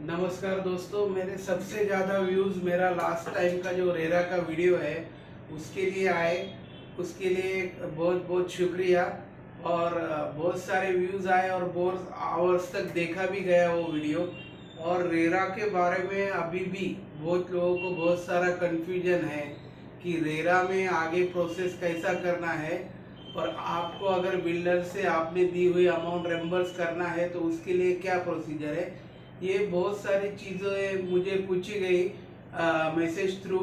नमस्कार दोस्तों, मेरे सबसे ज़्यादा व्यूज़ मेरा लास्ट टाइम का जो रेरा का वीडियो है उसके लिए आए। उसके लिए बहुत बहुत शुक्रिया। और बहुत सारे व्यूज़ आए और बहुत आवर्स तक देखा भी गया वो वीडियो। और रेरा के बारे में अभी भी बहुत लोगों को बहुत सारा कन्फ्यूजन है कि रेरा में आगे प्रोसेस कैसा करना है। और आपको अगर बिल्डर से आपने दी हुई अमाउंट रेम्बर्स करना है तो उसके लिए क्या प्रोसीजर है। ये बहुत सारी चीज़ें मुझे पूछी गई मैसेज थ्रू।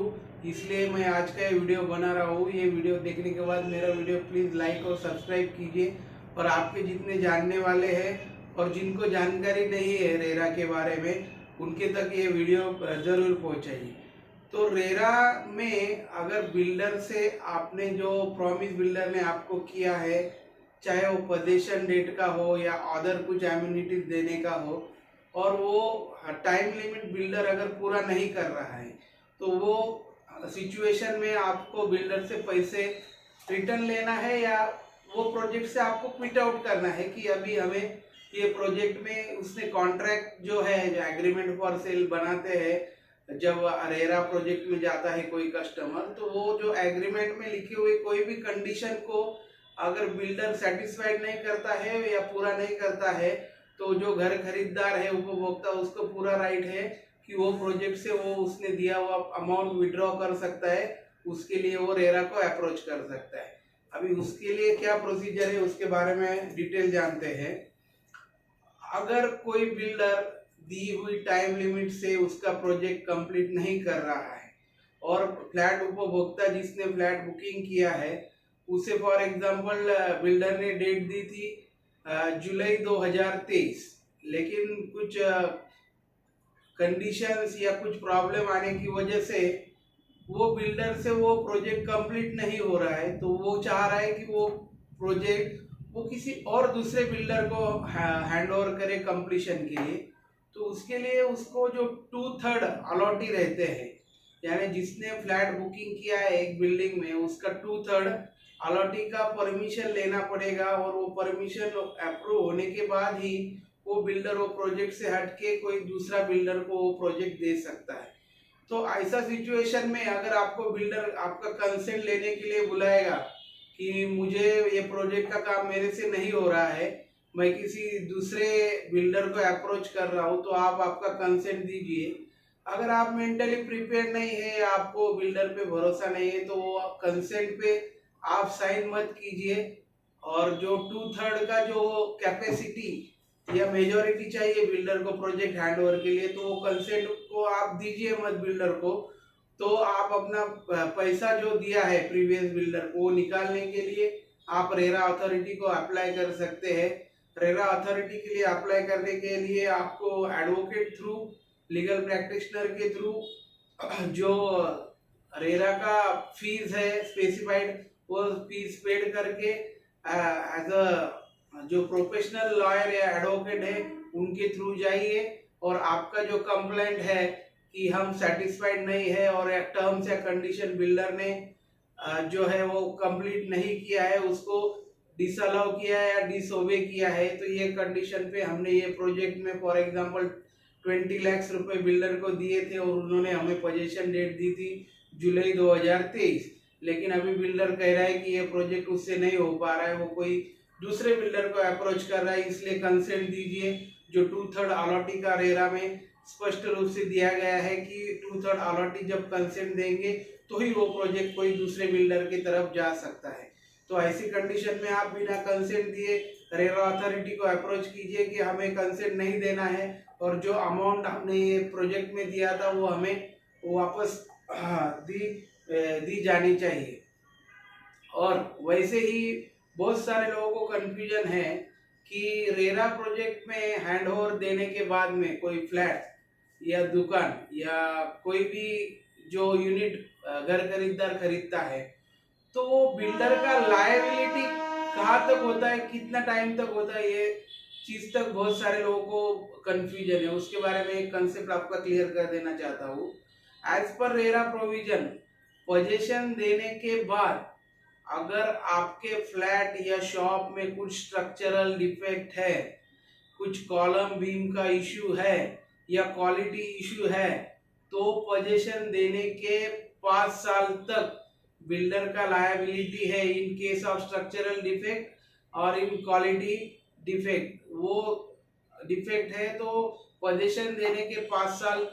इसलिए मैं आज का ये वीडियो बना रहा हूँ। ये वीडियो देखने के बाद मेरा वीडियो प्लीज़ लाइक और सब्सक्राइब कीजिए। और आपके जितने जानने वाले हैं और जिनको जानकारी नहीं है रेरा के बारे में, उनके तक ये वीडियो ज़रूर पहुँचाइए। तो रेरा में अगर बिल्डर से आपने जो प्रॉमिस बिल्डर ने आपको किया है, चाहे वो पोजीशन डेट का हो या अदर कुछ एम्यूनिटीज देने का हो, और वो टाइम लिमिट बिल्डर अगर पूरा नहीं कर रहा है तो वो सिचुएशन में आपको बिल्डर से पैसे रिटर्न लेना है या वो प्रोजेक्ट से आपको क्विट आउट करना है कि अभी हमें ये प्रोजेक्ट में उसने कॉन्ट्रैक्ट जो है, जो एग्रीमेंट फॉर सेल बनाते हैं जब रेरा प्रोजेक्ट में जाता है कोई कस्टमर, तो वो जो एग्रीमेंट में लिखे हुए कोई भी कंडीशन को अगर बिल्डर सेटिस्फाइड नहीं करता है या पूरा नहीं करता है तो जो घर खरीदार है, उपभोक्ता, उसको पूरा राइट है कि वो प्रोजेक्ट से वो उसने दिया हुआ अमाउंट विड्रॉ कर सकता है। उसके लिए वो रेरा को अप्रोच कर सकता है। अभी उसके लिए क्या प्रोसीजर है उसके बारे में डिटेल जानते हैं। अगर कोई बिल्डर दी हुई टाइम लिमिट से उसका प्रोजेक्ट कंप्लीट नहीं कर रहा है और फ्लैट उपभोक्ता जिसने फ्लैट बुकिंग किया है उसे फॉर एग्जांपल बिल्डर ने डेट दी थी जुलाई 2023, लेकिन कुछ कंडीशंस या कुछ प्रॉब्लम आने की वजह से वो बिल्डर से वो प्रोजेक्ट कंप्लीट नहीं हो रहा है, तो वो चाह रहा है कि वो प्रोजेक्ट वो किसी और दूसरे बिल्डर को हैंड ओवर करे कंप्लीशन के लिए। तो उसके लिए उसको जो 2/3 अलॉटी रहते हैं, यानी जिसने फ्लैट बुकिंग किया है एक बिल्डिंग में उसका 2/3 अलॉटी का परमिशन लेना पड़ेगा। और वो परमिशन अप्रूव होने के बाद ही वो बिल्डर वो प्रोजेक्ट से हट के कोई दूसरा बिल्डर को वो प्रोजेक्ट दे सकता है। तो ऐसा सिचुएशन में अगर आपको बिल्डर आपका कंसेंट लेने के लिए बुलाएगा कि मुझे ये प्रोजेक्ट का काम मेरे से नहीं हो रहा है, मैं किसी दूसरे बिल्डर को अप्रोच कर रहा हूँ, तो आप आपका कंसेंट दीजिए। अगर आप मेंटली प्रिपेयर नहीं है, आपको बिल्डर पे भरोसा नहीं है, तो वो कंसेंट पे आप साइन मत कीजिए। और जो 2/3 का जो कैपेसिटी या मेजोरिटी चाहिए बिल्डर को प्रोजेक्ट हैंडओवर के लिए, तो वो कंसेंट को आप दीजिए मत बिल्डर को। तो आप अपना पैसा जो दिया है प्रीवियस बिल्डर को वो निकालने के लिए आप रेरा अथॉरिटी को अप्लाई कर सकते हैं। रेरा अथॉरिटी के लिए अप्लाई करने के लिए आपको एडवोकेट थ्रू, लीगल प्रैक्टिशनर के थ्रू जो रेरा का फीस है स्पेसिफाइड, वो फीस पेड करके एज अ जो प्रोफेशनल लॉयर या एडवोकेट है उनके थ्रू जाइए। और आपका जो कंप्लेंट है कि हम सेटिस्फाइड नहीं है और टर्म्स या कंडीशन बिल्डर ने जो है वो कंप्लीट नहीं किया है, उसको डिसअलाउ किया है या डिसओबे किया है, तो ये कंडीशन पे हमने ये प्रोजेक्ट में फॉर एग्जांपल 20 लाख रुपए बिल्डर को दिए थे और उन्होंने हमें पोजीशन डेट दी थी जुलाई 2023, लेकिन अभी बिल्डर कह रहा है कि ये प्रोजेक्ट उससे नहीं हो पा रहा है, वो कोई दूसरे बिल्डर को अप्रोच कर रहा है, इसलिए कंसेंट दीजिए। जो 2/3 अलॉटी का रेरा में स्पष्ट रूप से दिया गया है कि 2/3 अलॉटी जब कंसेंट देंगे तो ही वो प्रोजेक्ट कोई दूसरे बिल्डर की तरफ जा सकता है। तो ऐसी कंडीशन में आप बिना कंसेंट दिए रेरा अथॉरिटी को अप्रोच कीजिए कि हमें कंसेंट नहीं देना है और जो अमाउंट हमने ये प्रोजेक्ट में दिया था वो हमें वापस दी जानी चाहिए। और वैसे ही बहुत सारे लोगों को कंफ्यूजन है कि रेरा प्रोजेक्ट में हैंडओवर देने के बाद में कोई फ्लैट या दुकान या कोई भी जो यूनिट घर खरीदार खरीदता है, तो वो बिल्डर का लायबिलिटी कहाँ तक होता है, कितना टाइम तक होता है, ये चीज तक बहुत सारे लोगों को कंफ्यूजन है। उसके बारे में एक कंसेप्ट आपका क्लियर कर देना चाहता हूँ। As per RERA provision, position देने के बाद अगर आपके फ्लैट या शॉप में कुछ स्ट्रक्चरल डिफेक्ट है, कुछ कॉलम बीम का इश्यू है या क्वालिटी इशू है तो पोजीशन देने के 5 साल तक बिल्डर का लायबिलिटी है in case of structural defect और इन क्वालिटी डिफेक्ट। वो डिफेक्ट है तो पोजीशन देने के 5 साल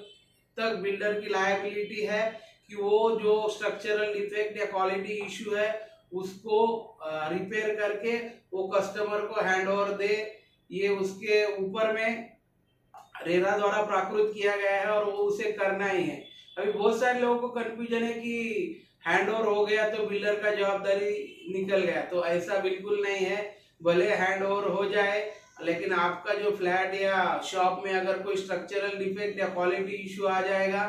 तक बिल्डर की लायबिलिटी है कि वो जो स्ट्रक्चरल डिफेक्ट या क्वालिटी इशू है उसको रिपेयर करके वो कस्टमर को हैंड ओवर दे। ये उसके ऊपर में रेरा द्वारा प्राकृत किया गया है और वो उसे करना ही है। अभी बहुत सारे लोगों को कंफ्यूजन है कि हैंड ओवर हो गया तो बिल्डर का जवाबदारी निकल गया, तो ऐसा बिल्कुल नहीं है। भले हैंड ओवर हो जाए लेकिन आपका जो फ्लैट या शॉप में अगर कोई स्ट्रक्चरल डिफेक्ट या क्वालिटी इशू आ जाएगा,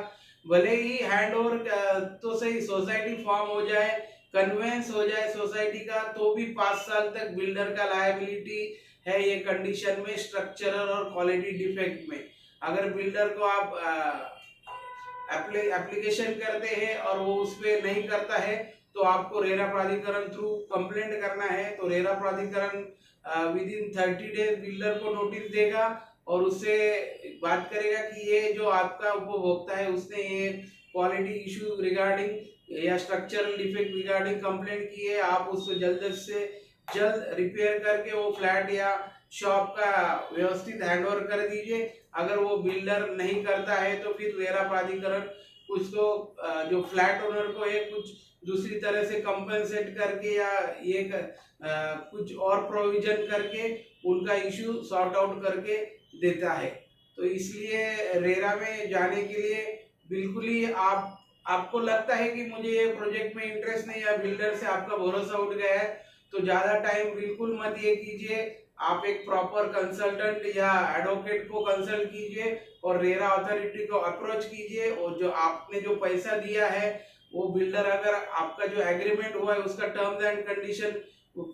भले ही हैंड ओवर तो सही सोसाइटी फॉर्म हो जाए, कन्वेंस हो जाए सोसाइटी का, तो भी 5 साल तक बिल्डर का लायबिलिटी है ये कंडीशन में स्ट्रक्चरल और क्वालिटी डिफेक्ट में। अगर बिल्डर को आप एप्लीकेशन करते हैं और वो उस पर नहीं करता है तो आपको रेरा प्राधिकरण थ्रू कंप्लेंट करना है। तो रेरा प्राधिकरण विद इन 30 डेज बिल्डर को नोटिस देगा और उससे बात करेगा कि ये जो आपका उपभोक्ता है उसने ये क्वालिटी इशू रिगार्डिंग या स्ट्रक्चरल डिफेक्ट रिगार्डिंग कंप्लेंट की है, आप उसको जल्द से जल्द रिपेयर करके वो फ्लैट या शॉप का व्यवस्थित हैंडओवर कर दीजिए। अगर वो बिल्डर नहीं करता है तो फिर रेरा प्राधिकरण उसको जो फ्लैट ओनर को है कुछ दूसरी तरह से कंपनसेट करके या ये कुछ और प्रोविजन करके उनका इशू सॉर्ट आउट करके देता है। तो इसलिए रेरा में जाने के लिए बिल्कुल ही आपको लगता है कि मुझे ये प्रोजेक्ट में इंटरेस्ट नहीं या बिल्डर से आपका भरोसा उठ गया है तो ज़्यादा टाइम बिल्कुल मत ये कीजिए। आप एक प्रॉपर कंसल्टेंट या एडवोकेट को कंसल्ट कीजिए और रेरा अथॉरिटी को अप्रोच कीजिए। और जो आपने जो पैसा दिया है वो बिल्डर अगर आपका जो एग्रीमेंट हुआ है उसका टर्म्स एंड कंडीशन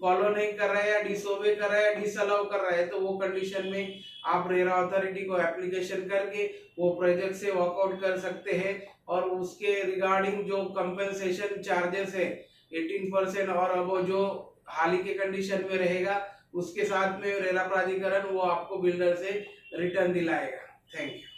फॉलो नहीं कर रहा है या डिसओबे कर रहा है, डिसअलाउ कर रहा है, तो वो कंडीशन में आप रेरा अथॉरिटी को एप्लीकेशन करके वो प्रोजेक्ट से वॉकआउट कर सकते हैं। और उसके रिगार्डिंग जो कंपनसेशन चार्जेस है 18% और अब वो जो हाल ही के कंडीशन में रहेगा उसके साथ में रेरा प्राधिकरण वो आपको बिल्डर से रिटर्न दिलाएगा। Thank you.